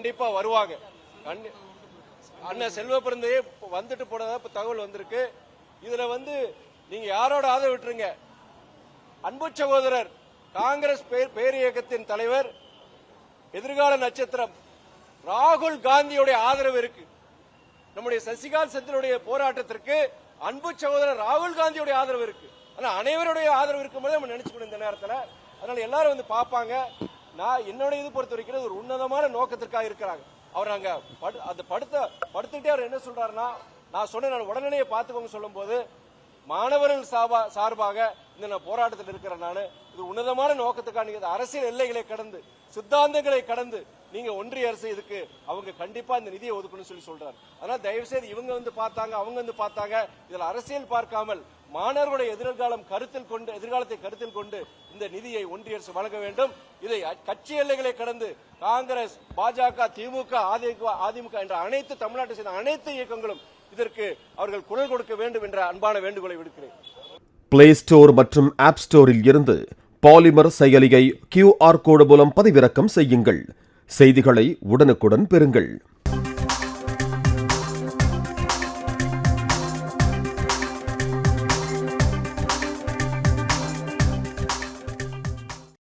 கண்டிப்பா வருவாங்க. அண்ணன் செல்வ பிறந்தையே வந்துட்டு போனதா தகவல் வந்திருக்கு. இதுல நீங்க யாரோட ஆதரவு விட்டுருங்க. அன்பு சகோதரர் காங்கிரஸ் பேர் இயக்கத்தின் தலைவர் எதிர்கால நட்சத்திரம் ராகுல் காந்தியுடைய ஆதரவு இருக்கு. நம்முடைய சசிகாந்த் செந்திலுடைய போராட்டத்திற்கு அன்பு சகோதரர் ராகுல் காந்தியுடைய ஆதரவு இருக்கு. ஆனா அனைவருடைய ஆதரவு இருக்கும்போது நம்ம நினைச்சுக்கணும் இந்த நேரத்தில். அதனால எல்லாரும் பார்ப்பாங்க. நான் என்னுடைய இது பொறுத்த வரைக்கும் ஒரு உன்னதமான நோக்கத்திற்காக இருக்கிறாங்க. அவர் அங்க படுத்துக்கிட்டே அவர் என்ன சொல்றாருன்னா, நான் சொன்ன உடனே பார்த்துக்கோங்க சொல்லும் போது மாணவர்கள் சார்பாக இந்த போராட்டத்தில் இருக்கிற நான் இது உன்னதமான நோக்கத்துக்காக நீங்க அரசியல் எல்லைகளை கடந்து சித்தாந்தங்களை கடந்து நீங்க ஒன்றிய அரசு இதுக்கு அவங்க கண்டிப்பா இந்த நிதியை ஒதுக்கணும்னு சொல்றாரு. அதனால தயவு செய்து இவங்க பார்த்தாங்க அவங்க பார்த்தாங்க இதுல அரசியல் பார்க்காமல் மாணவர்களுடைய எதிர்காலத்தை கருத்தில் கொண்டு இந்த நிதியை ஒன்றிய அரசு வழங்க வேண்டும். இதை கட்சி எல்லைகளை கடந்து காங்கிரஸ், பாஜக, திமுக, அதிமுக என்ற அனைத்து தமிழ்நாட்டை சேர்ந்த அனைத்து இயக்கங்களும் இதற்கு அவர்கள் குரல் கொடுக்க வேண்டும் என்ற அன்பான வேண்டுகோளை விடுக்கிறேன். பிளே ஸ்டோர் மற்றும் ஆப் ஸ்டோரில் இருந்து பாலிமர் செயலியை QR கோடு மூலம் பதிவிறக்கம் செய்யுங்கள். செய்திகளை உடனுக்குடன் பெறுங்கள்.